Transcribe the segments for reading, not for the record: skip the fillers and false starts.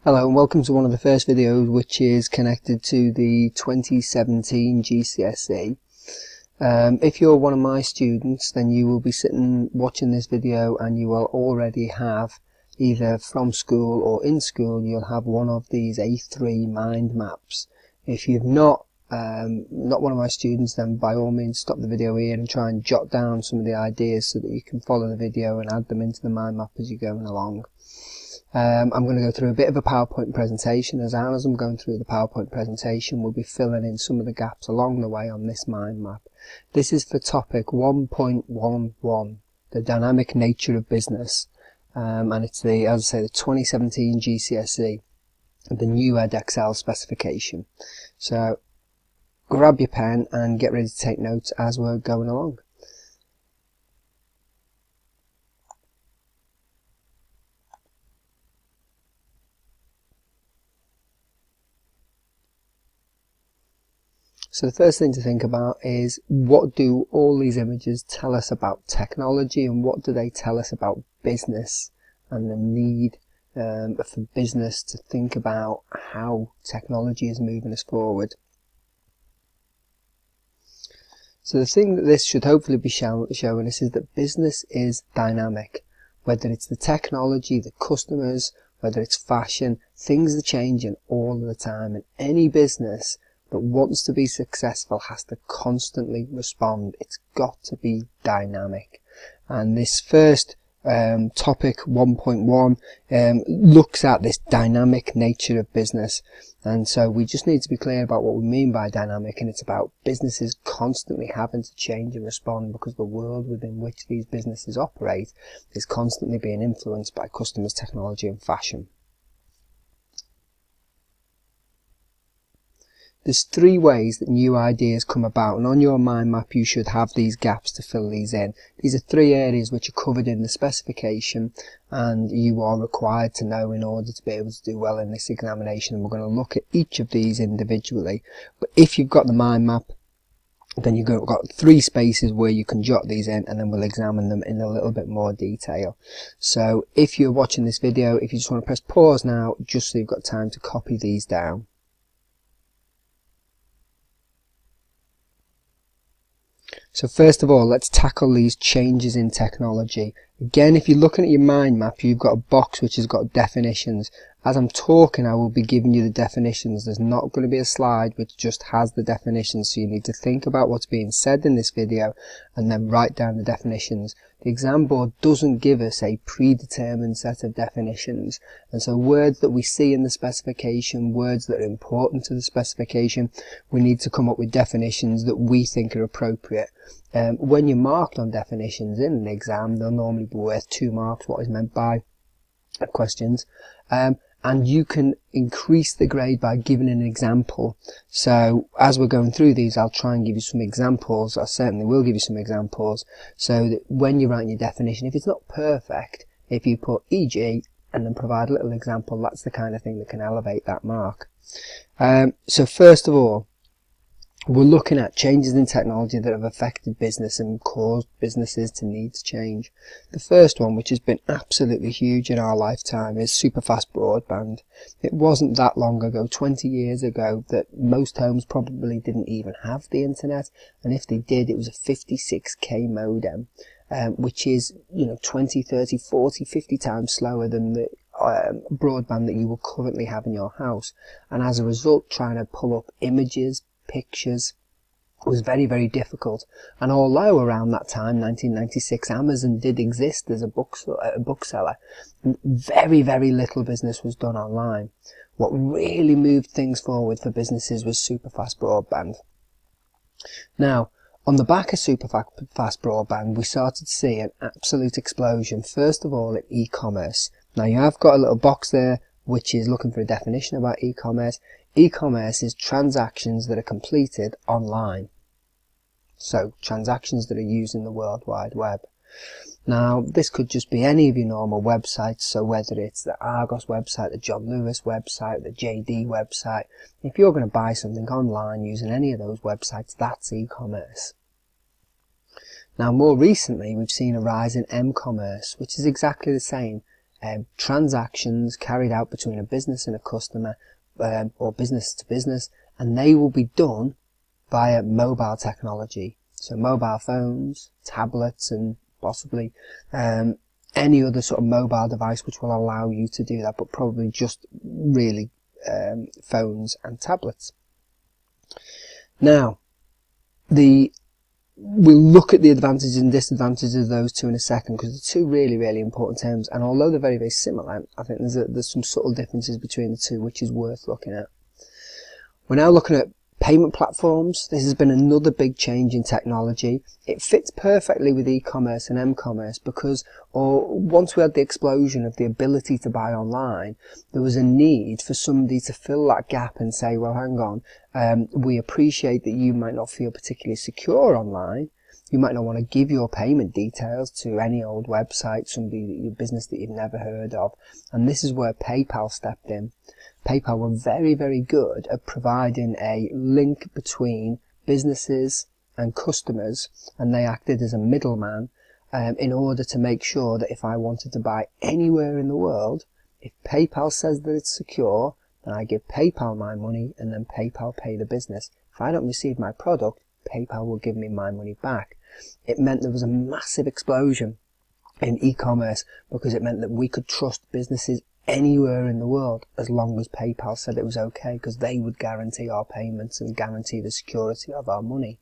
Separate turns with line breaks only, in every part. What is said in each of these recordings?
Hello and welcome to one of the first videos which is connected to the 2017 GCSE. If you're one of my students, then you will be sitting watching this video and you will already have, either from school or in school, you'll have one of these A3 mind maps. If you've not one of my students, then by all means stop the video here and try and jot down some of the ideas so that you can follow the video and add them into the mind map as you're going along. I'm going to go through a bit of a PowerPoint presentation. As I'm going through the PowerPoint presentation, we'll be filling in some of the gaps along the way on this mind map. This is for topic 1.11, the dynamic nature of business, and it's the 2017 GCSE, the new Edexcel specification. So grab your pen and get ready to take notes as we're going along. So the first thing to think about is, what do all these images tell us about technology, and what do they tell us about business and the need for business to think about how technology is moving us forward. So the thing that this should hopefully be showing us is that business is dynamic. Whether it's the technology, the customers, whether it's fashion, things are changing all the time, and any business that wants to be successful has to constantly respond. It's got to be dynamic. And this first topic 1.1 looks at this dynamic nature of business. And so we just need to be clear about what we mean by dynamic, and it's about businesses constantly having to change and respond because the world within which these businesses operate is constantly being influenced by customers, technology and fashion. There's three ways that new ideas come about, and on your mind map you should have these gaps to fill these in. These are three areas which are covered in the specification and you are required to know in order to be able to do well in this examination, and we're going to look at each of these individually. But if you've got the mind map, then you've got three spaces where you can jot these in, and then we'll examine them in a little bit more detail. So if you're watching this video, if you just want to press pause now, just so you've got time to copy these down. So first of all, let's tackle these changes in technology. Again, if you're looking at your mind map, you've got a box which has got definitions. As I'm talking, I will be giving you the definitions. There's not going to be a slide which just has the definitions, so you need to think about what's being said in this video and then write down the definitions. The exam board doesn't give us a predetermined set of definitions, and so words that we see in the specification, words that are important to the specification, we need to come up with definitions that we think are appropriate. When you're marked on definitions in an exam, they'll normally be worth 2 marks, what is meant by questions. And you can increase the grade by giving an example. So as we're going through these, I'll try and give you some examples. I certainly will give you some examples, so that when you're writing your definition, if it's not perfect, if you put e.g. and then provide a little example, that's the kind of thing that can elevate that mark. So first of all, we're looking at changes in technology that have affected business and caused businesses to need to change. The first one, which has been absolutely huge in our lifetime, is super fast broadband. It wasn't that long ago, 20 years ago, that most homes probably didn't even have the internet, and if they did, it was a 56k modem, which is 20, 30, 40, 50 times slower than the broadband that you will currently have in your house. And as a result, trying to pull up images, pictures was very, very difficult. And although around that time, 1996, Amazon did exist as a bookseller, very, very little business was done online. What really moved things forward for businesses was super fast broadband. Now, on the back of super fast broadband, we started to see an absolute explosion, first of all in e-commerce. Now you have got a little box there which is looking for a definition about e-commerce. E-commerce is transactions that are completed online. So transactions that are using the World Wide Web. Now this could just be any of your normal websites, so whether it's the Argos website, the John Lewis website, the JD website, if you're going to buy something online using any of those websites, that's e-commerce. Now more recently we've seen a rise in m-commerce, which is exactly the same. transactions carried out between a business and a customer, or business to business, and they will be done via mobile technology. So mobile phones, tablets, and possibly any other sort of mobile device which will allow you to do that, but probably just really phones and tablets. Now, we'll look at the advantages and disadvantages of those two in a second, because they're two really, really important terms, and although they're very, very similar, I think there's some subtle differences between the two which is worth looking at. We're now looking at payment platforms. This has been another big change in technology. It fits perfectly with e-commerce and m-commerce because once we had the explosion of the ability to buy online, there was a need for somebody to fill that gap and say, well, hang on, we appreciate that you might not feel particularly secure online. You might not want to give your payment details to any old website, your business that you've never heard of. And this is where PayPal stepped in. PayPal were very, very good at providing a link between businesses and customers, and they acted as a middleman in order to make sure that if I wanted to buy anywhere in the world, if PayPal says that it's secure, then I give PayPal my money and then PayPal pay the business. If I don't receive my product, PayPal will give me my money back. It meant there was a massive explosion in e-commerce because it meant that we could trust businesses anywhere in the world as long as PayPal said it was okay, because they would guarantee our payments and guarantee the security of our money.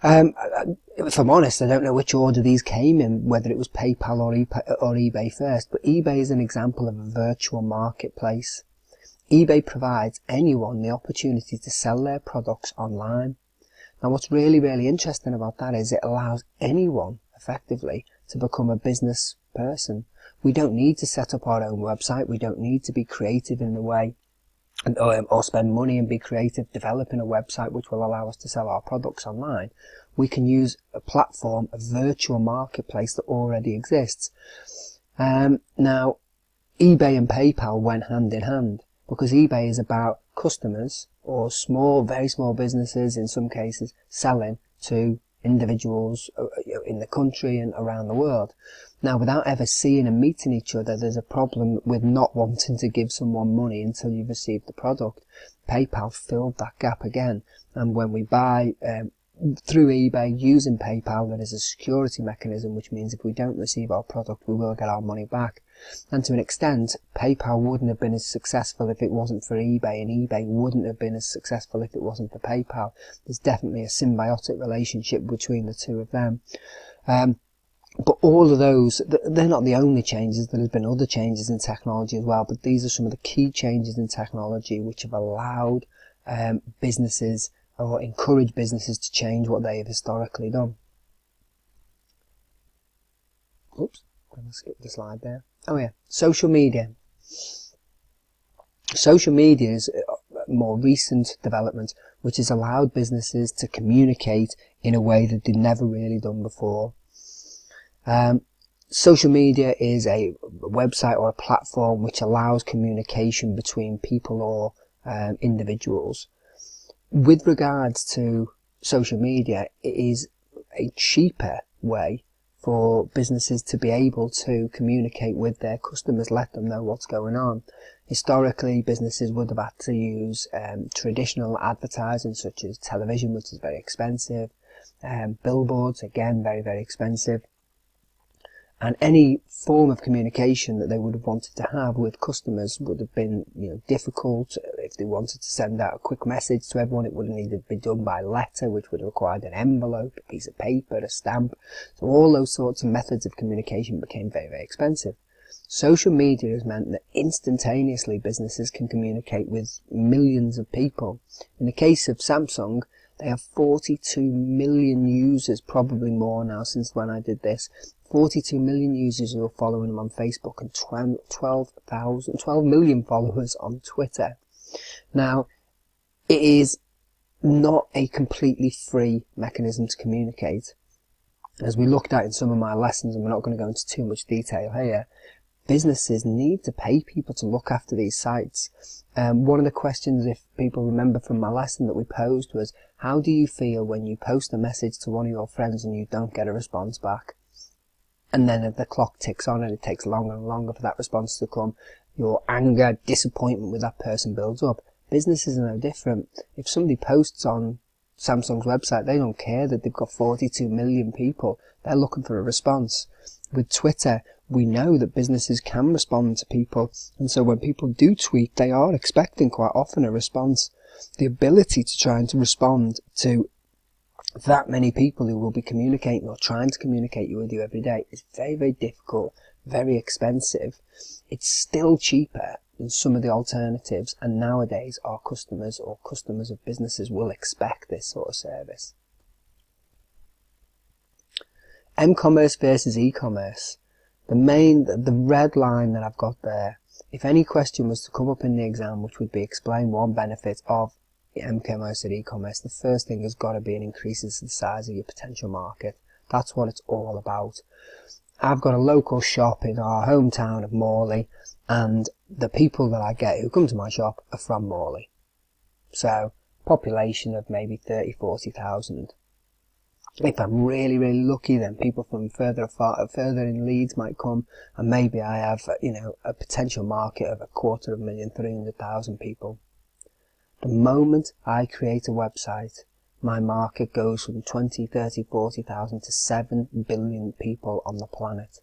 If I'm honest, I don't know which order these came in, whether it was PayPal or eBay first, but eBay is an example of a virtual marketplace. eBay provides anyone the opportunity to sell their products online. Now what's really, really interesting about that is it allows anyone effectively to become a business person. We don't need to set up our own website. We don't need to be creative in the way or spend money and be creative developing a website which will allow us to sell our products online. We can use a platform, a virtual marketplace that already exists. Now, eBay and PayPal went hand in hand because eBay is about customers or very small businesses in some cases selling to individuals in the country and around the world. Now, without ever seeing and meeting each other, there's a problem with not wanting to give someone money until you've received the product. PayPal filled that gap again, and when we buy through eBay using PayPal, there is a security mechanism, which means if we don't receive our product, we will get our money back. And to an extent, PayPal wouldn't have been as successful if it wasn't for eBay, and eBay wouldn't have been as successful if it wasn't for PayPal. There's definitely a symbiotic relationship between the two of them. But all of those, they're not the only changes. There have been other changes in technology as well, but these are some of the key changes in technology which have allowed businesses or encouraged businesses to change what they have historically done. Oops, I'm going to skip the slide there. Oh yeah, social media. Social media is a more recent development which has allowed businesses to communicate in a way that they've never really done before. Social media is a website or a platform which allows communication between people or individuals. With regards to social media, it is a cheaper way for businesses to be able to communicate with their customers, let them know what's going on. Historically, businesses would have had to use traditional advertising such as television, which is very expensive, billboards, again, very, very expensive. And any form of communication that they would have wanted to have with customers would have been, difficult. If they wanted to send out a quick message to everyone, it would have needed to be done by letter, which would have required an envelope, a piece of paper, a stamp. So all those sorts of methods of communication became very, very expensive. Social media has meant that instantaneously businesses can communicate with millions of people. In the case of Samsung, they have 42 million users, probably more now since when I did this. 42 million users who are following them on Facebook and 12 million followers on Twitter. Now, it is not a completely free mechanism to communicate. As we looked at in some of my lessons, and we're not going to go into too much detail here, businesses need to pay people to look after these sites. One of the questions, if people remember from my lesson that we posed, was, how do you feel when you post a message to one of your friends and you don't get a response back? And then the clock ticks on and it takes longer and longer for that response to come. Your anger, disappointment with that person builds up. Businesses are no different. If somebody posts on Samsung's website, they don't care that they've got 42 million people. They're looking for a response. With Twitter, we know that businesses can respond to people. And so when people do tweet, they are expecting quite often a response. The ability to try and to respond to that many people who will be communicating or trying to communicate with you every day is very, very difficult, very expensive. It's still cheaper than some of the alternatives, and nowadays our customers or customers of businesses will expect this sort of service. M-commerce versus e-commerce. The red line that I've got there, if any question was to come up in the exam which would be explain one benefit of M-commerce and e-commerce, the first thing has got to be an increase in the size of your potential market. That's what it's all about. I've got a local shop in our hometown of Morley, and the people that I get who come to my shop are from Morley. So, population of maybe 30,000-40,000. If I'm really, really lucky, then people from further in Leeds might come, and maybe I have, a potential market of 250,000, 300,000 people. The moment I create a website, my market goes from 20, 30, 40,000 to 7 billion people on the planet.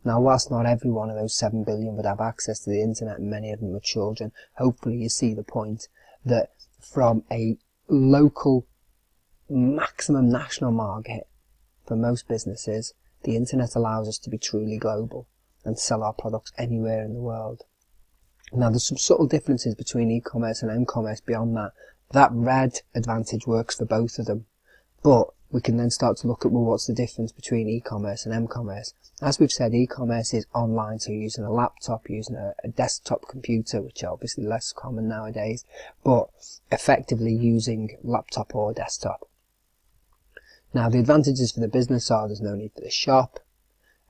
Now, whilst not every one of those 7 billion would have access to the internet, and many of them are children, hopefully you see the point that from a local maximum national market for most businesses, the internet allows us to be truly global and sell our products anywhere in the world. Now, there's some subtle differences between e-commerce and m-commerce beyond that. That red advantage works for both of them. But we can then start to look at, well, what's the difference between e-commerce and m-commerce? As we've said, e-commerce is online, so using a laptop, using a desktop computer, which are obviously less common nowadays, but effectively using laptop or desktop. Now, the advantages for the business are there's no need for the shop.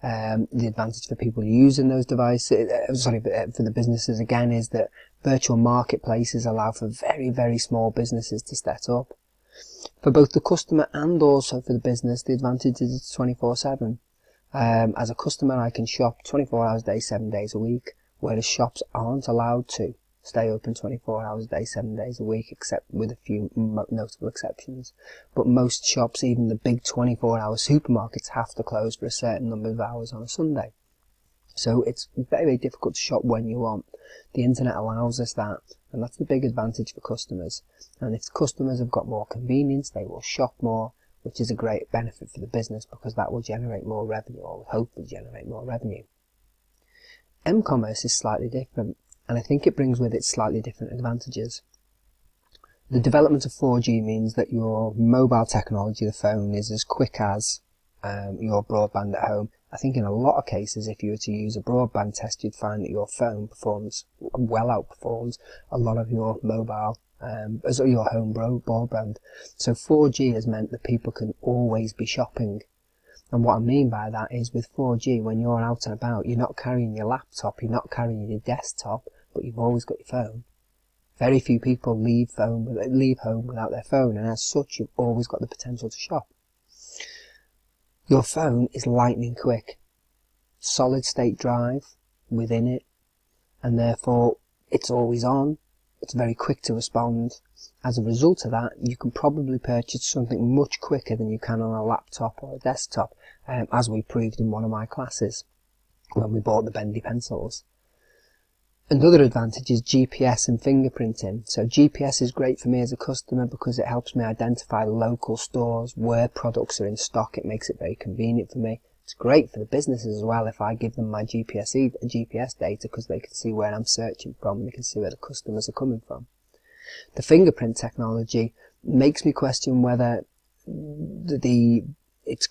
The advantage for people using those devices, for the businesses again, is that virtual marketplaces allow for very, very small businesses to set up. For both the customer and also for the business, the advantage is it's 24/7. As a customer, I can shop 24 hours a day, 7 days a week, whereas shops aren't allowed to stay open 24 hours a day, 7 days a week, except with a few notable exceptions. But most shops, even the big 24-hour supermarkets, have to close for a certain number of hours on a Sunday. So it's very, very difficult to shop when you want. The internet allows us that, and that's the big advantage for customers. And if customers have got more convenience, they will shop more, which is a great benefit for the business because that will generate more revenue, or will hopefully generate more revenue. M-commerce is slightly different, and I think it brings with it slightly different advantages. The development of 4G means that your mobile technology, the phone, is as quick as your broadband at home. I think in a lot of cases, if you were to use a broadband test, you'd find that your phone outperforms a lot of your mobile, your home broadband. So 4G has meant that people can always be shopping. And what I mean by that is with 4G, when you're out and about, you're not carrying your laptop, you're not carrying your desktop, but you've always got your phone. Very few people leave home without their phone, and as such, you've always got the potential to shop. Your phone is lightning quick, solid state drive within it, and therefore it's always on. It's very quick to respond. As a result of that, you can probably purchase something much quicker than you can on a laptop or a desktop, as we proved in one of my classes when we bought the bendy pencils. Another advantage is GPS and fingerprinting. So GPS is great for me as a customer because it helps me identify local stores, where products are in stock. It makes it very convenient for me. It's great for the businesses as well if I give them my GPS data because they can see where I'm searching from. They can see where the customers are coming from. The fingerprint technology makes me question whether it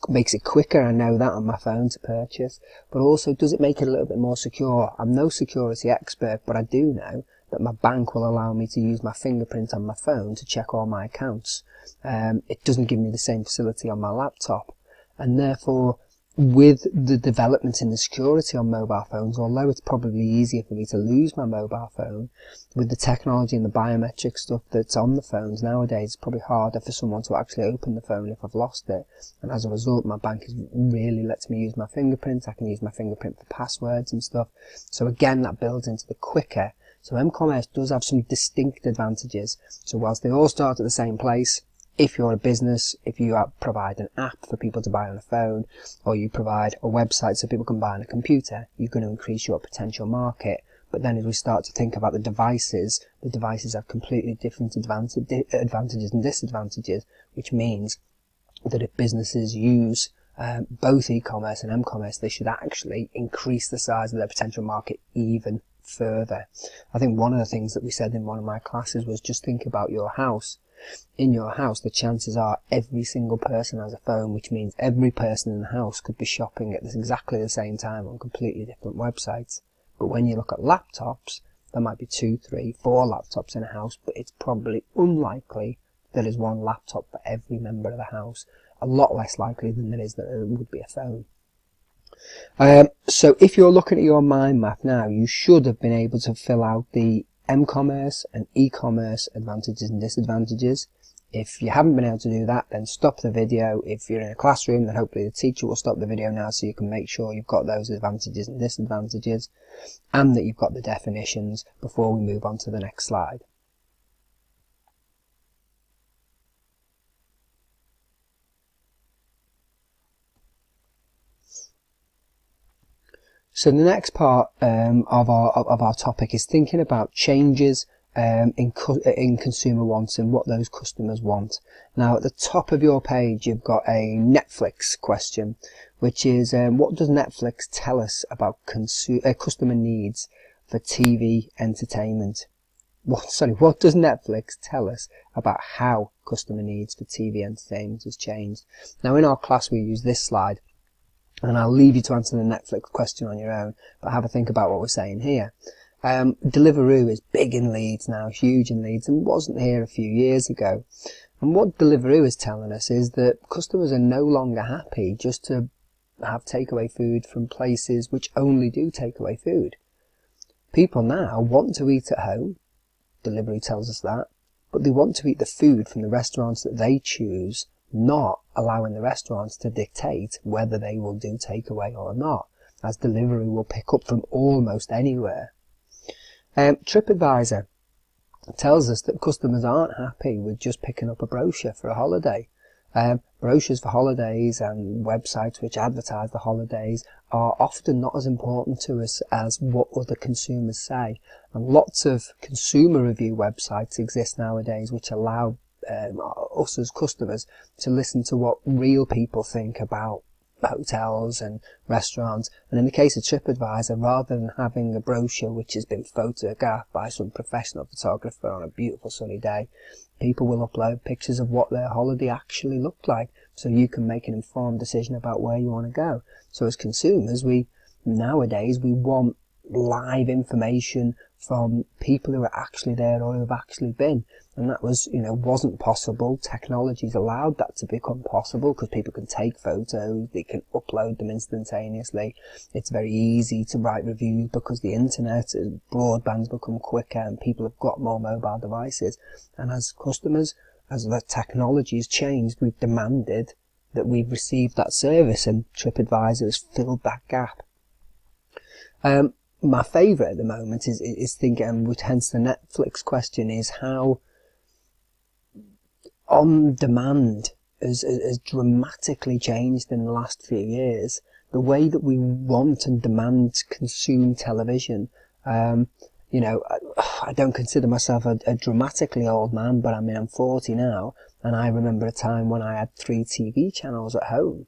makes it quicker, I know that, on my phone to purchase, but also does it make it a little bit more secure? I'm no security expert, but I do know that my bank will allow me to use my fingerprint on my phone to check all my accounts. It doesn't give me the same facility on my laptop, and therefore with the development in the security on mobile phones, although it's probably easier for me to lose my mobile phone, with the technology and the biometric stuff that's on the phones nowadays, it's probably harder for someone to actually open the phone if I've lost it. And as a result, my bank has really lets me use my fingerprint. I can use my fingerprint for passwords and stuff. So again, that builds into the quicker. So m-commerce does have some distinct advantages. So whilst they all start at the same place, if you're a business, if you provide an app for people to buy on a phone, or you provide a website so people can buy on a computer, you're going to increase your potential market. But then as we start to think about the devices have completely different advantages and disadvantages, which means that if businesses use both e-commerce and m-commerce, they should actually increase the size of their potential market even further. I think one of the things that we said in one of my classes was just think about your house. In your house, the chances are every single person has a phone, which means every person in the house could be shopping at exactly the same time on completely different websites. But when you look at laptops, there might be 2, 3, 4 laptops in a house, but it's probably unlikely that there's one laptop for every member of the house. A lot less likely than there is that there would be a phone. So if you're looking at your mind map now, you should have been able to fill out the m-commerce and e-commerce advantages and disadvantages. If you haven't been able to do that, then stop the video. If you're in a classroom, then hopefully the teacher will stop the video now so you can make sure you've got those advantages and disadvantages and that you've got the definitions before we move on to the next slide. So the next part of our topic is thinking about changes in consumer wants and what those customers want. Now at the top of your page you've got a Netflix question, which is what does Netflix tell us about customer needs for TV entertainment? What does Netflix tell us about how customer needs for TV entertainment has changed? Now in our class we use this slide, and I'll leave you to answer the Netflix question on your own, but have a think about what we're saying here. Deliveroo is big in Leeds now, huge in Leeds, and wasn't here a few years ago. And what Deliveroo is telling us is that customers are no longer happy just to have takeaway food from places which only do takeaway food. People now want to eat at home, Deliveroo tells us that, but they want to eat the food from the restaurants that they choose, not allowing the restaurants to dictate whether they will do takeaway or not, as delivery will pick up from almost anywhere. TripAdvisor tells us that customers aren't happy with just picking up a brochure for a holiday. Brochures for holidays and websites which advertise the holidays are often not as important to us as what other consumers say. And lots of consumer review websites exist nowadays which allow us as customers to listen to what real people think about hotels and restaurants. And in the case of TripAdvisor, rather than having a brochure which has been photographed by some professional photographer on a beautiful sunny day, people will upload pictures of what their holiday actually looked like, so you can make an informed decision about where you want to go. So as consumers, nowadays we want live information from people who are actually there or who have actually been. And that wasn't possible. Technology's allowed that to become possible because people can take photos, they can upload them instantaneously. It's very easy to write reviews because the internet, broadband's become quicker and people have got more mobile devices. And as customers, as the technology has changed, we've demanded that we've received that service, and TripAdvisor has filled that gap. My favourite at the moment is thinking, which hence the Netflix question, is how on demand has dramatically changed in the last few years. The way that we want and demand consume television. I don't consider myself a dramatically old man, but I'm 40 now, and I remember a time when I had 3 TV channels at home.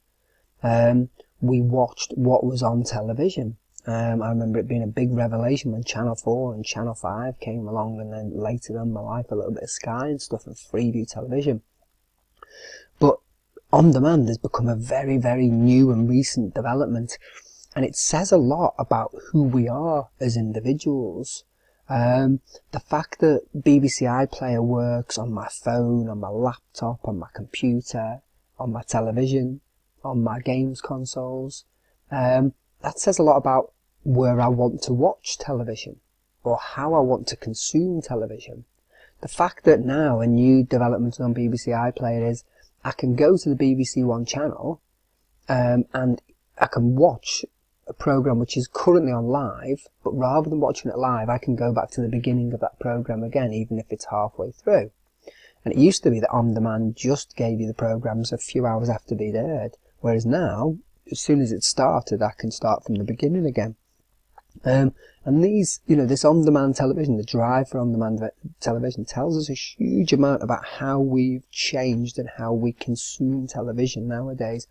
We watched what was on television. I remember it being a big revelation when Channel 4 and Channel 5 came along, and then later on in my life a little bit of Sky and stuff and Freeview television. But on demand has become a very, very new and recent development, and it says a lot about who we are as individuals. The fact that BBC iPlayer works on my phone, on my laptop, on my computer, on my television, on my games consoles. That says a lot about where I want to watch television or how I want to consume television. The fact that now a new development on BBC iPlayer is I can go to the BBC One channel and I can watch a programme which is currently on live, but rather than watching it live, I can go back to the beginning of that programme again, even if it's halfway through. And it used to be that On Demand just gave you the programmes a few hours after they'd aired, whereas now, as soon as it started, I can start from the beginning again. And these, this on-demand television, the drive for on-demand television tells us a huge amount about how we've changed and how we consume television nowadays.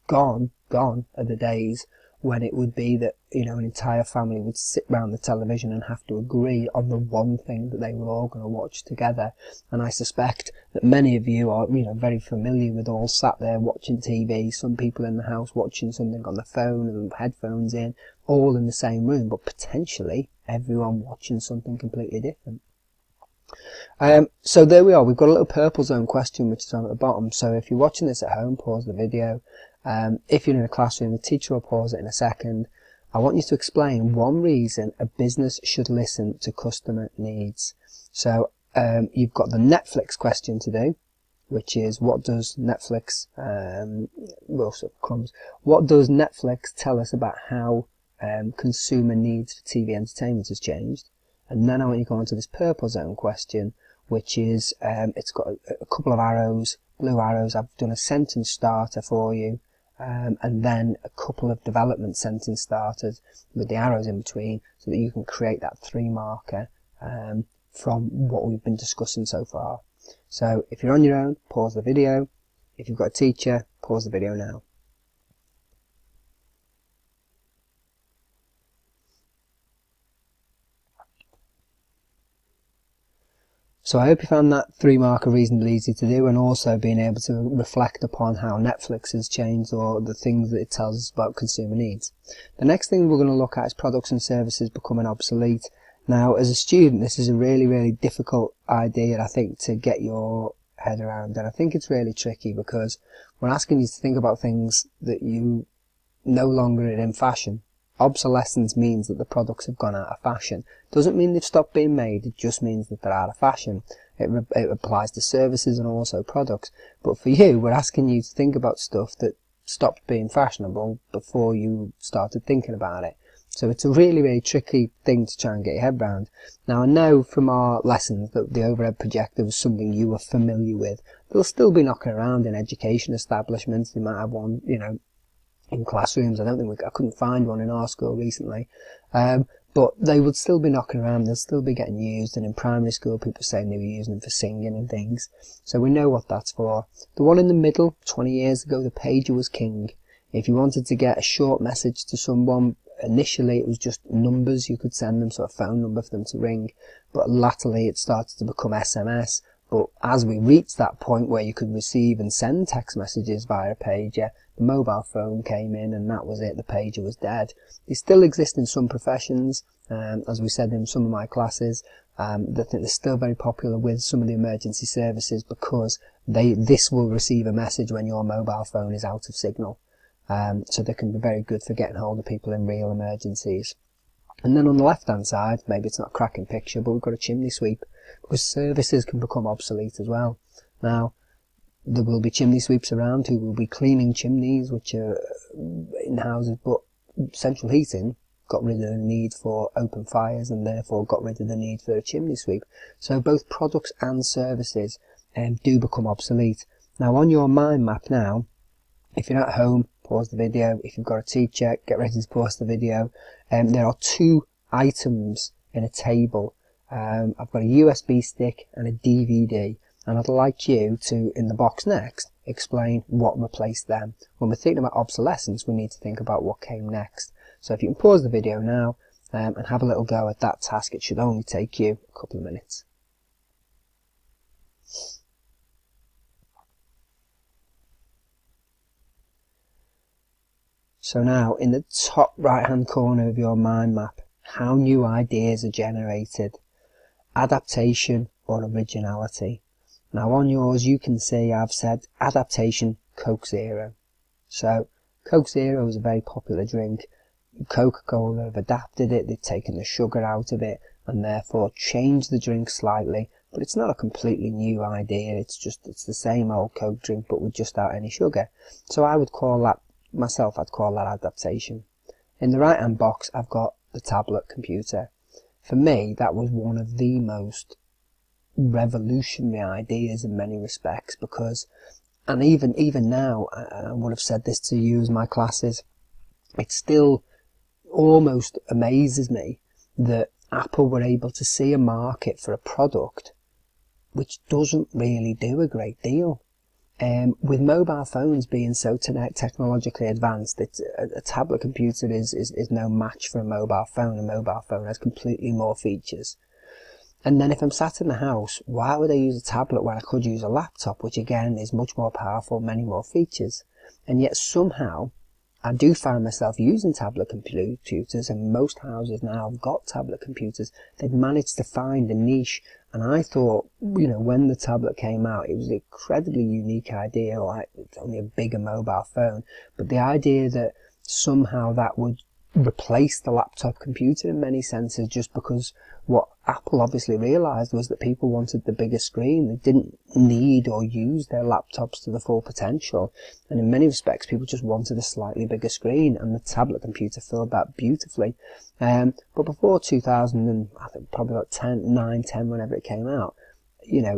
Gone are the days when it would be that, an entire family would sit round the television and have to agree on the one thing that they were all going to watch together. And I suspect that many of you are, very familiar with all sat there watching TV, some people in the house watching something on the phone and headphones in, all in the same room, but potentially everyone watching something completely different. So there we are. We've got a little purple zone question which is on at the bottom. So if you're watching this at home, pause the video. If you're in a classroom, the teacher will pause it in a second. I want you to explain one reason a business should listen to customer needs. So you've got the Netflix question to do, which is what does Netflix, what does Netflix tell us about how consumer needs for TV entertainment has changed? And then I want you to go on to this purple zone question, which is, it's got a couple of arrows, blue arrows. I've done a sentence starter for you, and then a couple of development sentence starters with the arrows in between so that you can create that 3 marker from what we've been discussing so far. So if you're on your own, pause the video. If you've got a teacher, pause the video now. So I hope you found that 3 marker reasonably easy to do, and also being able to reflect upon how Netflix has changed or the things that it tells us about consumer needs. The next thing we're going to look at is products and services becoming obsolete. Now, as a student, this is a really, really difficult idea, I think, to get your head around, and I think it's really tricky because we're asking you to think about things that you no longer are in fashion. Obsolescence means that the products have gone out of fashion. Doesn't mean they've stopped being made, it just means that they're out of fashion. It applies to services and also products. But for you, we're asking you to think about stuff that stopped being fashionable before you started thinking about it. So it's a really, really tricky thing to try and get your head around. Now, I know from our lessons that the overhead projector was something you were familiar with. They'll still be knocking around in education establishments. They might have one, in classrooms. I couldn't find one in our school recently, but they would still be knocking around. They'll still be getting used, and in primary school people saying they were using them for singing and things, so we know what that's for. The one in the middle, 20 years ago, the pager was king. If you wanted to get a short message to someone, initially it was just numbers you could send them, so a phone number for them to ring, but latterly it started to become SMS. But as we reached that point where you could receive and send text messages via a pager, the mobile phone came in and that was it. The pager was dead. They still exist in some professions, as we said in some of my classes. They're still very popular with some of the emergency services because this will receive a message when your mobile phone is out of signal. So they can be very good for getting hold of people in real emergencies. And then on the left hand side, maybe it's not a cracking picture, but we've got a chimney sweep, because services can become obsolete as well. Now, there will be chimney sweeps around who will be cleaning chimneys which are in houses, but central heating got rid of the need for open fires and therefore got rid of the need for a chimney sweep. So both products and services do become obsolete. Now, on your mind map now, if you're at home, pause the video. If you've got a teacher, get ready to pause the video. There are 2 items in a table. I've got a USB stick and a DVD, and I'd like you to, in the box next, explain what replaced them. When we're thinking about obsolescence, we need to think about what came next. So if you can pause the video now and have a little go at that task, it should only take you a couple of minutes. So now, in the top right hand corner of your mind map, how new ideas are generated. Adaptation or originality. Now on yours you can see I've said adaptation, Coke Zero. So Coke Zero is a very popular drink. Coca-Cola have adapted it, they've taken the sugar out of it and therefore changed the drink slightly, but it's not a completely new idea, it's the same old Coke drink but without any sugar. So I would call that, I'd call that adaptation. In the right hand box I've got the tablet computer. For me that was one of the most revolutionary ideas in many respects, because, and even now, I would have said this to you as my classes, it still almost amazes me that Apple were able to see a market for a product which doesn't really do a great deal. With mobile phones being so technologically advanced, a tablet computer is no match for a mobile phone. A mobile phone has completely more features. And then if I'm sat in the house, why would I use a tablet when I could use a laptop, which again is much more powerful, many more features? And yet somehow I do find myself using tablet computers, and most houses now have got tablet computers. They've managed to find a niche, and I thought, when the tablet came out, it was an incredibly unique idea. Like, it's only a bigger mobile phone, but the idea that somehow that would replace the laptop computer in many senses, just because what Apple obviously realised was that people wanted the bigger screen. They didn't need or use their laptops to the full potential, and in many respects people just wanted a slightly bigger screen, and the tablet computer filled that beautifully. But before 2000, and I think probably about 9, 10, whenever it came out, I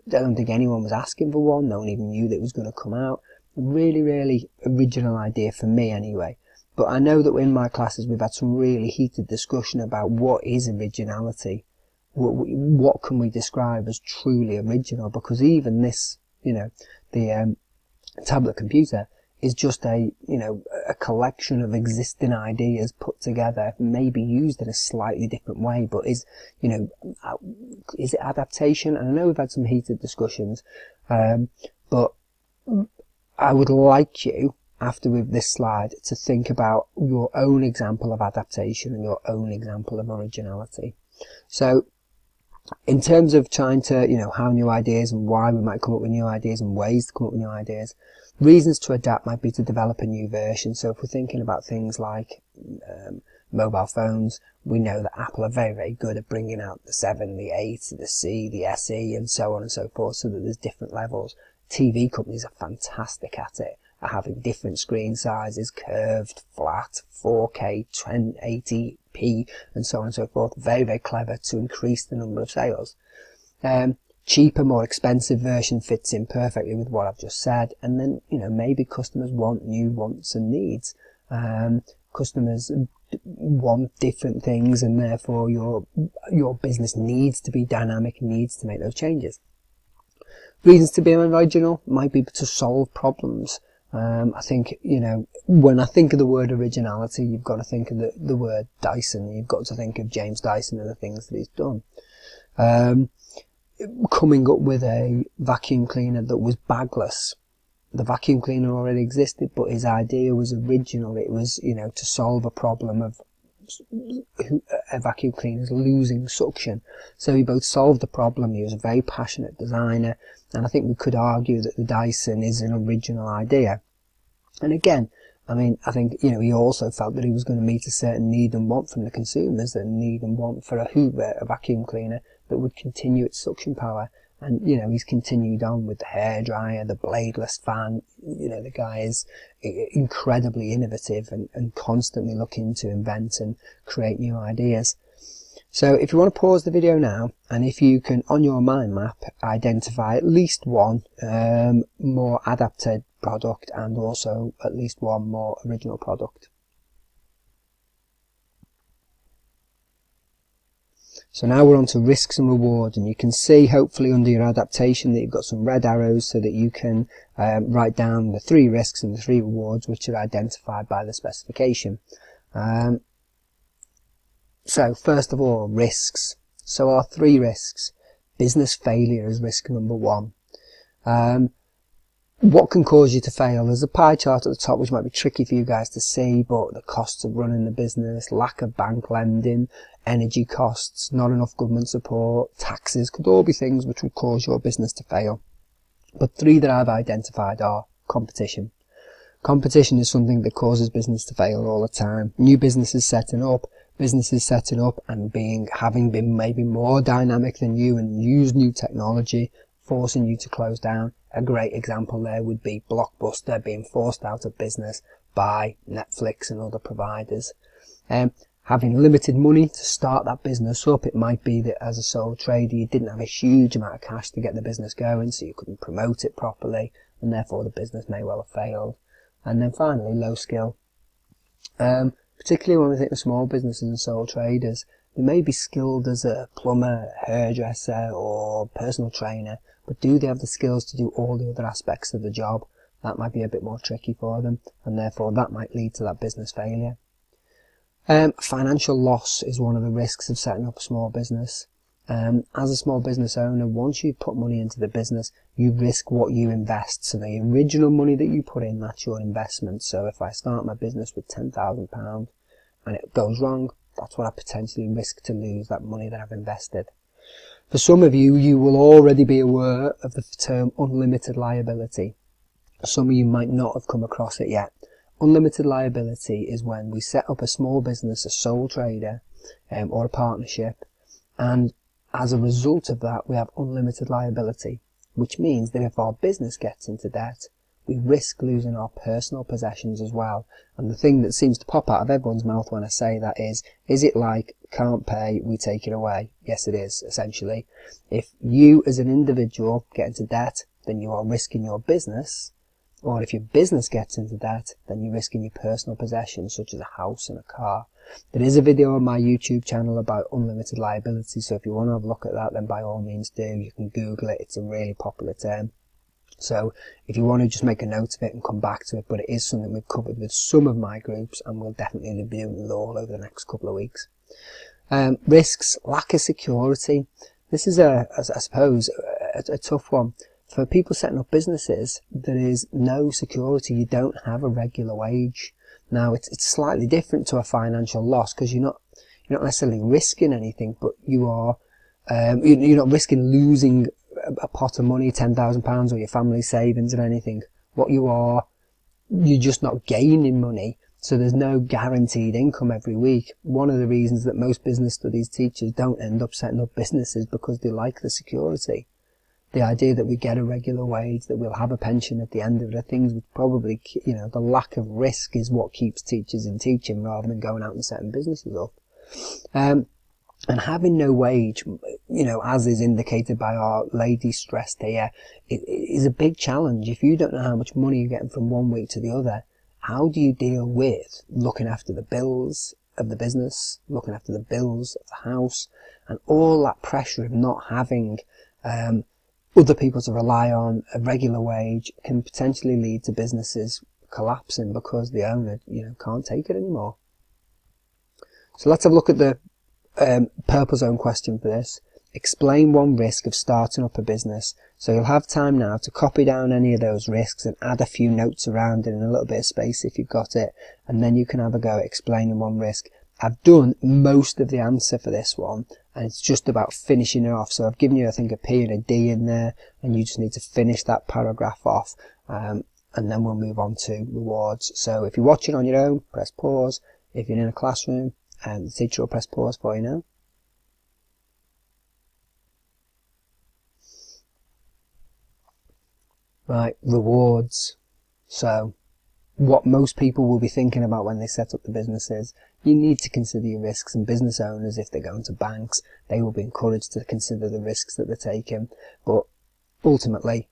don't think anyone was asking for one. No one even knew that it was going to come out. Really, really original idea for me anyway. But I know that in my classes we've had some really heated discussion about what is originality. What can we describe as truly original? Because even this, the tablet computer is just a collection of existing ideas put together, maybe used in a slightly different way. But is it adaptation? And I know we've had some heated discussions, but I would like you, after with this slide, to think about your own example of adaptation and your own example of originality. So in terms of trying to, how new ideas and why we might come up with new ideas and ways to come up with new ideas, reasons to adapt might be to develop a new version. So if we're thinking about things like mobile phones, we know that Apple are very, very good at bringing out the 7, the 8, the C, the SE, and so on and so forth, so that there's different levels. TV companies are fantastic at it, at having different screen sizes, curved, flat, 4K, 1080p, and so on and so forth. Very, very clever to increase the number of sales. Cheaper, more expensive version fits in perfectly with what I've just said. And then, maybe customers want new wants and needs. Customers want different things, and therefore your business needs to be dynamic, needs to make those changes. Reasons to be original might be to solve problems. I think, when I think of the word originality, you've got to think of the word Dyson. You've got to think of James Dyson and the things that he's done. Coming up with a vacuum cleaner that was bagless. The vacuum cleaner already existed, but his idea was original. It was, to solve a problem of a vacuum cleaner's losing suction. So he both solved the problem, he was a very passionate designer, and I think we could argue that the Dyson is an original idea. And again, I think, he also felt that he was going to meet a certain need and want from the consumers, a need and want for a Hoover, a vacuum cleaner that would continue its suction power. And, he's continued on with the hairdryer, the bladeless fan. The guy is incredibly innovative and constantly looking to invent and create new ideas. So if you want to pause the video now, and if you can, on your mind map, identify at least one more adapted product and also at least one more original product. So now we're on to risks and rewards, and you can see hopefully under your adaptation that you've got some red arrows so that you can write down the 3 risks and the 3 rewards which are identified by the specification. So first of all, risks. So our 3 risks. Business failure is risk number 1. What can cause you to fail? There's a pie chart at the top which might be tricky for you guys to see, but the costs of running the business, lack of bank lending, energy costs, not enough government support, taxes, could all be things which would cause your business to fail. But 3 that I've identified are competition. Competition is something that causes business to fail all the time. New businesses setting up and having been maybe more dynamic than you and use new technology, forcing you to close down. A great example there would be Blockbuster being forced out of business by Netflix and other providers. Having limited money to start that business up, it might be that as a sole trader you didn't have a huge amount of cash to get the business going, so you couldn't promote it properly, and therefore the business may well have failed. And then finally, low skill. Particularly when we think of small businesses and sole traders, they may be skilled as a plumber, hairdresser or personal trainer, but do they have the skills to do all the other aspects of the job? That might be a bit more tricky for them, and therefore that might lead to that business failure. Financial loss is one of the risks of setting up a small business. As a small business owner, once you put money into the business, you risk what you invest. So the original money that you put in, that's your investment. So if I start my business with £10,000 and it goes wrong, that's what I potentially risk to lose, that money that I've invested. For some of you, you will already be aware of the term unlimited liability. Some of you might not have come across it yet. Unlimited liability is when we set up a small business, a sole trader, or a partnership, and as a result of that, we have unlimited liability, which means that if our business gets into debt, we risk losing our personal possessions as well. And the thing that seems to pop out of everyone's mouth when I say that is it like, can't pay, we take it away? Yes, it is, essentially. If you as an individual get into debt, then you are risking your business. Or if your business gets into debt, then you're risking your personal possessions, such as a house and a car. There is a video on my YouTube channel about unlimited liability, so if you want to have a look at that, then by all means do. You can Google it, it's a really popular term. So if you want to just make a note of it and come back to it, but it is something we've covered with some of my groups, and we'll definitely be doing it with all over the next couple of weeks. Risks, lack of security. This is I suppose, a tough one. For people setting up businesses, there is no security. You don't have a regular wage. Now, it's slightly different to a financial loss, because you're not necessarily risking anything, but you are you're not risking losing a pot of money, £10,000, or your family savings or anything. What you're just not gaining money. So there's no guaranteed income every week. One of the reasons that most business studies teachers don't end up setting up businesses because they like the security. The idea that we get a regular wage, that we'll have a pension at the end of it, are things which probably, the lack of risk is what keeps teachers in teaching rather than going out and setting businesses up. And having no wage, as is indicated by our lady stressed here, it is a big challenge. If you don't know how much money you're getting from one week to the other, how do you deal with looking after the bills of the business, looking after the bills of the house, and all that pressure of not having other people to rely on? A regular wage can potentially lead to businesses collapsing because the owner, can't take it anymore. So let's have a look at the purple zone question for this. Explain one risk of starting up a business. So you'll have time now to copy down any of those risks and add a few notes around it in a little bit of space if you've got it, and then you can have a go at explaining one risk. I've done most of the answer for this one, and it's just about finishing it off. So I've given you, I think, a P and a D in there, and you just need to finish that paragraph off, and then we'll move on to rewards. So if you're watching on your own, press pause. If you're in a classroom, the teacher will press pause for you now. Right, rewards. So what most people will be thinking about when they set up the business is you need to consider your risks, and business owners, if they're going to banks, they will be encouraged to consider the risks that they're taking. But ultimately,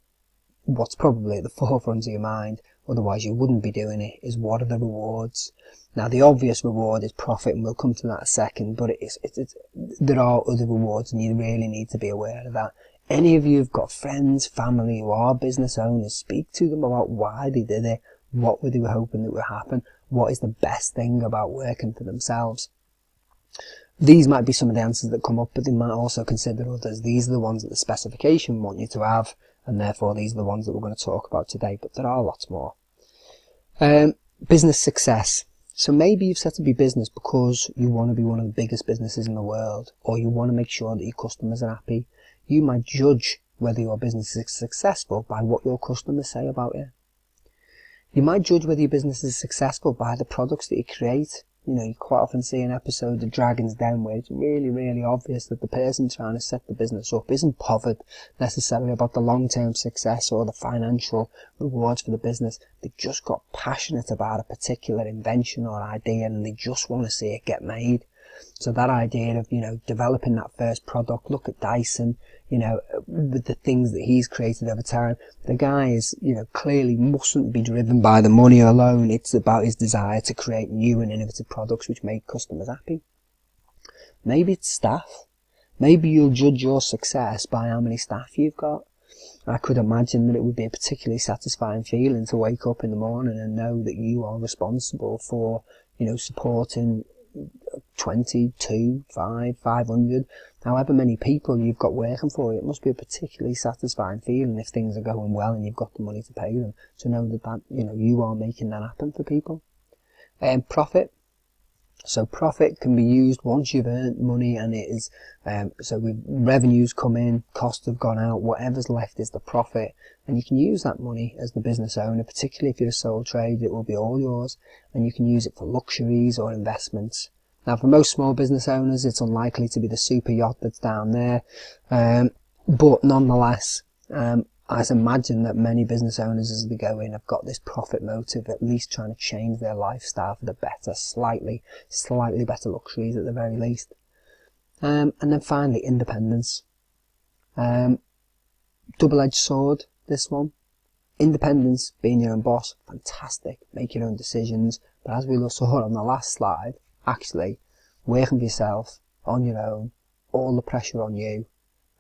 what's probably at the forefront of your mind, otherwise you wouldn't be doing it, is what are the rewards? Now, the obvious reward is profit, and we'll come to that in a second, but there are other rewards, and you really need to be aware of that. Any of you who've got friends, family who are business owners, speak to them about why they did it, what were they hoping that would happen, what is the best thing about working for themselves. These might be some of the answers that come up, but they might also consider others. These are the ones that the specification want you to have, and therefore these are the ones that we're going to talk about today, but there are lots more. Business success. So maybe you've set up your business because you want to be one of the biggest businesses in the world, or you want to make sure that your customers are happy. You might judge whether your business is successful by what your customers say about you. You might judge whether your business is successful by the products that you create. You know, you quite often see an episode of Dragon's Den where it's really, really obvious that the person trying to set the business up isn't bothered necessarily about the long-term success or the financial rewards for the business. They've just got passionate about a particular invention or idea, and they just want to see it get made. So that idea of, you know, developing that first product, look at Dyson, you know, with the things that he's created over time. The guy is, you know, clearly mustn't be driven by the money alone. It's about his desire to create new and innovative products which make customers happy. Maybe it's staff. Maybe you'll judge your success by how many staff you've got. I could imagine that it would be a particularly satisfying feeling to wake up in the morning and know that you are responsible for, you know, supporting 22, 500, however many people you've got working for you. It must be a particularly satisfying feeling if things are going well and you've got the money to pay them, to know that you know, you are making that happen for people. Profit. So profit can be used once you've earned money, and it is so with revenues come in, costs have gone out, whatever's left is the profit, and you can use that money as the business owner, particularly if you're a sole trader. It will be all yours, and you can use it for luxuries or investments. Now, for most small business owners, it's unlikely to be the super yacht that's down there, but nonetheless, I imagine that many business owners, as they go in, have got this profit motive, at least trying to change their lifestyle for the better, slightly better luxuries at the very least. And then finally, independence. Double-edged sword, this one. Independence, being your own boss, fantastic, make your own decisions, but as we saw on the last slide, actually, working for yourself, on your own, all the pressure on you,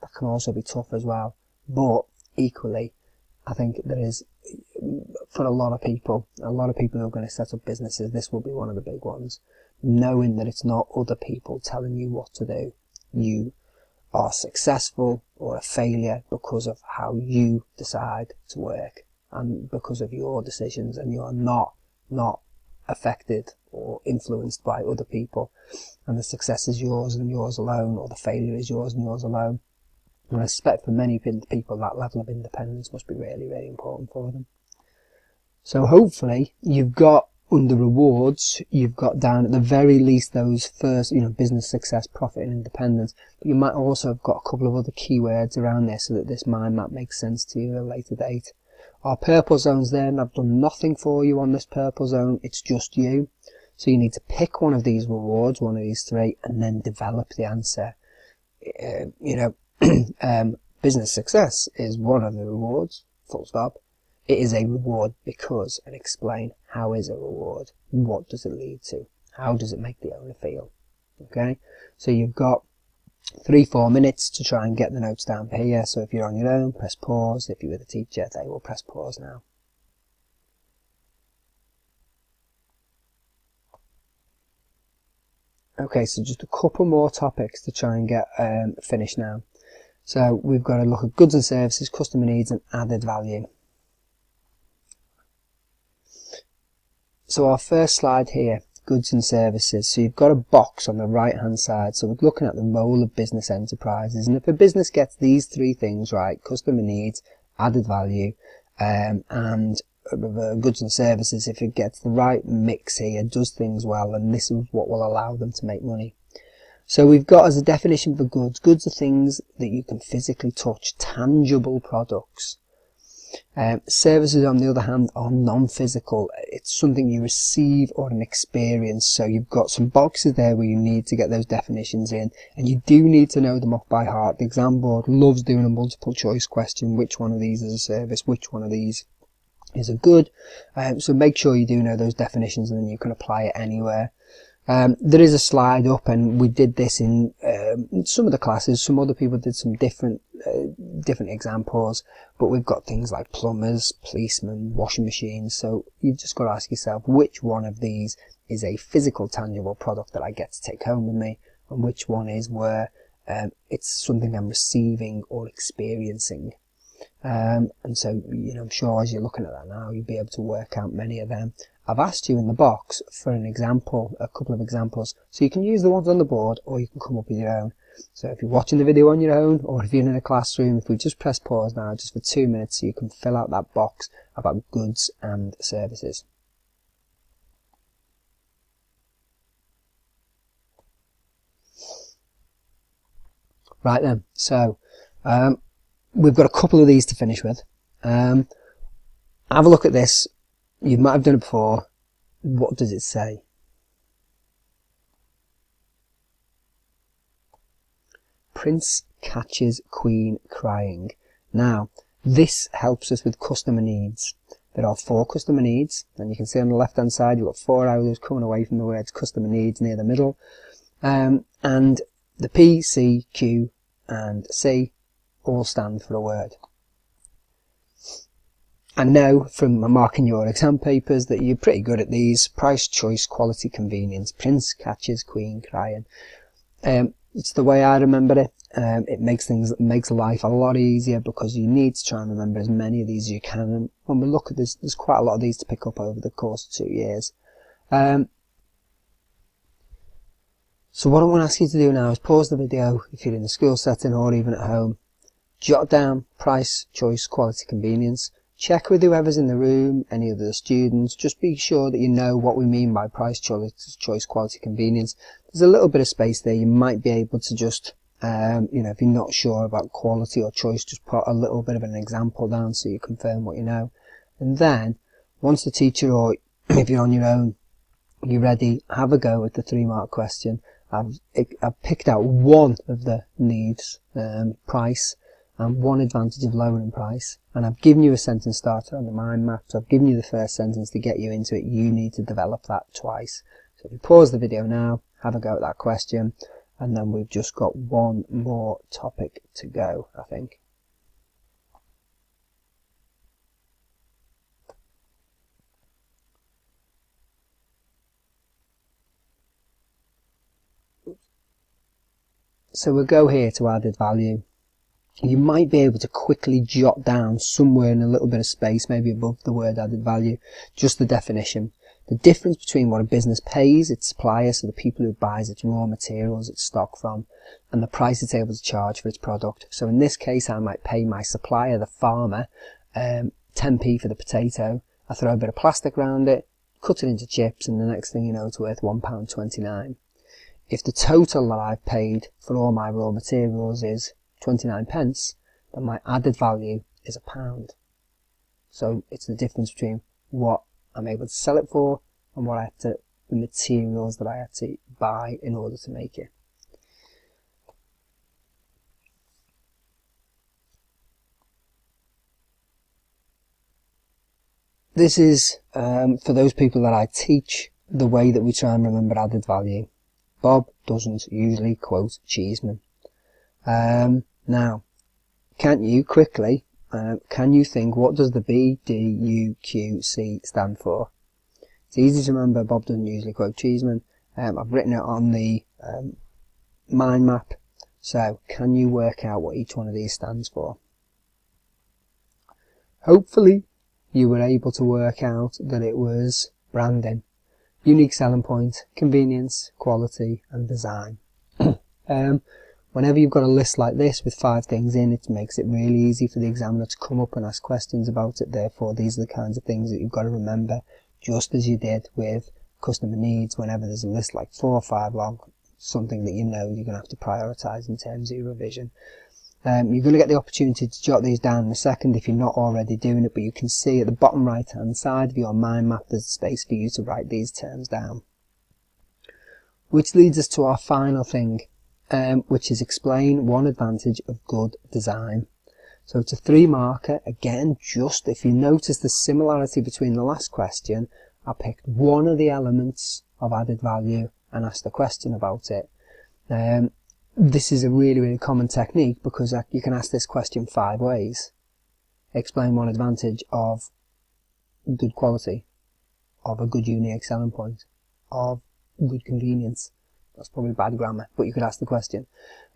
that can also be tough as well. But equally, I think there is, for a lot of people who are going to set up businesses, this will be one of the big ones. Knowing that it's not other people telling you what to do. You are successful or a failure because of how you decide to work and because of your decisions, and you are not affected or influenced by other people, and the success is yours and yours alone, or the failure is yours and yours alone. And I expect for many people that level of independence must be really, really important for them. So hopefully you've got, under rewards, you've got down at the very least those first, you know, business success, profit and independence. But you might also have got a couple of other keywords around there so that this mind map makes sense to you at a later date. Our purple zone's there, and I've done nothing for you on this purple zone. It's just you. So you need to pick one of these rewards, one of these three, and then develop the answer. Business success is one of the rewards, full stop. It is a reward because, and explain, how is a reward? What does it lead to? How does it make the owner feel? Okay, so you've got 3-4 minutes to try and get the notes down here. So if you're on your own, press pause. If you're with a teacher, they will press pause now. Okay, so just a couple more topics to try and get finished now. So we've got to look at goods and services, customer needs and added value. So our first slide here, goods and services. So you've got a box on the right hand side. So we're looking at the role of business enterprises. And if a business gets these three things right, customer needs, added value, and goods and services, if it gets the right mix here, does things well, and this is what will allow them to make money. So we've got as a definition for goods, goods are things that you can physically touch, tangible products. Services, on the other hand, are non-physical. It's something you receive or an experience. So you've got some boxes there where you need to get those definitions in, and you do need to know them off by heart. The exam board loves doing a multiple choice question. Which one of these is a service? Which one of these is a good? So make sure you do know those definitions, and then you can apply it anywhere. There is a slide up, and we did this in some of the classes. Some other people did some different examples, but we've got things like plumbers, policemen, washing machines. So you've just got to ask yourself, which one of these is a physical, tangible product that I get to take home with me, and which one is where it's something I'm receiving or experiencing. And so, you know, I'm sure as you're looking at that now, you'll be able to work out many of them. I've asked you in the box for an example, a couple of examples, so you can use the ones on the board or you can come up with your own. So if you're watching the video on your own, or if you're in a classroom, if we just press pause now just for 2 minutes so you can fill out that box about goods and services. Right then, so we've got a couple of these to finish with. Have a look at this. You might have done it before. What does it say? Prince catches queen crying. Now, this helps us with customer needs. There are 4 customer needs, and you can see on the left hand side you've got 4 arrows coming away from the words customer needs near the middle, and the P, C, Q and C all stand for a word. I know from marking your exam papers that you're pretty good at these: price, choice, quality, convenience. Prince catches queen crying. It's the way I remember it. It makes life a lot easier, because you need to try and remember as many of these as you can. And when we look at this, there's quite a lot of these to pick up over the course of 2 years. So what I'm going to ask you to do now is pause the video if you're in a school setting or even at home. Jot down price, choice, quality, convenience. Check with whoever's in the room, any of the students. Just be sure that you know what we mean by price, choice, quality, convenience. There's a little bit of space there. You might be able to just, if you're not sure about quality or choice, just put a little bit of an example down so you confirm what you know. And then, once the teacher, or if you're on your own, you're ready, have a go at the 3-mark question. I've picked out one of the needs, price, and one advantage of lowering price, and I've given you a sentence starter on the mind map. So I've given you the first sentence to get you into it. You need to develop that twice. So if you pause the video now, have a go at that question, and then we've just got one more topic to go, I think. So we'll go here to added value. You might be able to quickly jot down somewhere in a little bit of space, maybe above the word added value, just the definition. The difference between what a business pays its suppliers, so the people who it buys its raw materials, its stock from, and the price it's able to charge for its product. So in this case, I might pay my supplier, the farmer, 10p for the potato. I throw a bit of plastic around it, cut it into chips, and the next thing you know, it's worth £1.29. If the total that I've paid for all my raw materials is 29 pence, then my added value is £1. So it's the difference between what I'm able to sell it for and what the materials that I had to buy in order to make it. This is, for those people that I teach, the way that we try and remember added value. Bob doesn't usually quote Cheeseman. Now, can you quickly, can you think, what does the B, D, U, Q, C stand for? It's easy to remember. Bob doesn't usually quote Cheeseman. I've written it on the mind map. So, can you work out what each one of these stands for? Hopefully, you were able to work out that it was branding, unique selling point, convenience, quality, and design. Whenever you've got a list like this with 5 things in, it makes it really easy for the examiner to come up and ask questions about it. Therefore, these are the kinds of things that you've got to remember, just as you did with customer needs. Whenever there's a list like 4 or 5 long, something that you know you're going to have to prioritise in terms of your revision. You're going to get the opportunity to jot these down in a second if you're not already doing it, but you can see at the bottom right hand side of your mind map there's a space for you to write these terms down. Which leads us to our final thing, which is explain one advantage of good design. So it's a 3-marker. Again, just if you notice the similarity between the last question, I picked one of the elements of added value and asked a question about it. This is a really, really common technique because you can ask this question 5 ways. Explain one advantage of good quality, of a good unique selling point, of good convenience. That's probably bad grammar, but you could ask the question.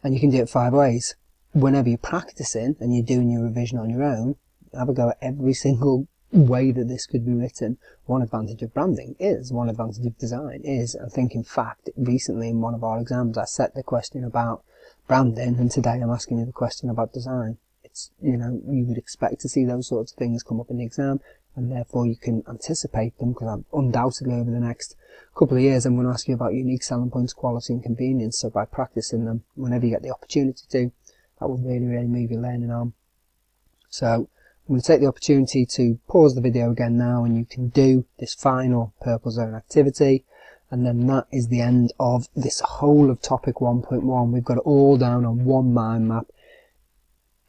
And you can do it 5 ways. Whenever you're practicing and you're doing your revision on your own, have a go at every single way that this could be written. One advantage of branding is, one advantage of design is. I think in fact recently in one of our exams I set the question about branding, and today I'm asking you the question about design. It's, you know, you would expect to see those sorts of things come up in the exam, and therefore you can anticipate them, because I'm undoubtedly over the next couple of years I'm going to ask you about unique selling points, quality and convenience. So by practicing them whenever you get the opportunity to, that will really move your learning on. So I'm going to take the opportunity to pause the video again now, and you can do this final purple zone activity, and then that is the end of this whole of topic 1.1. We've got it all down on one mind map.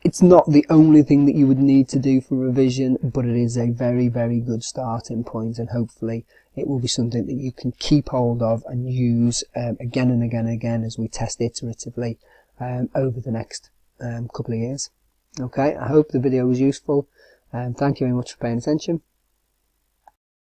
It's not the only thing that you would need to do for revision, but it is a very good starting point, and hopefully it will be something that you can keep hold of and use again and again as we test iteratively over the next couple of years. Okay, I hope the video was useful. Thank you very much for paying attention.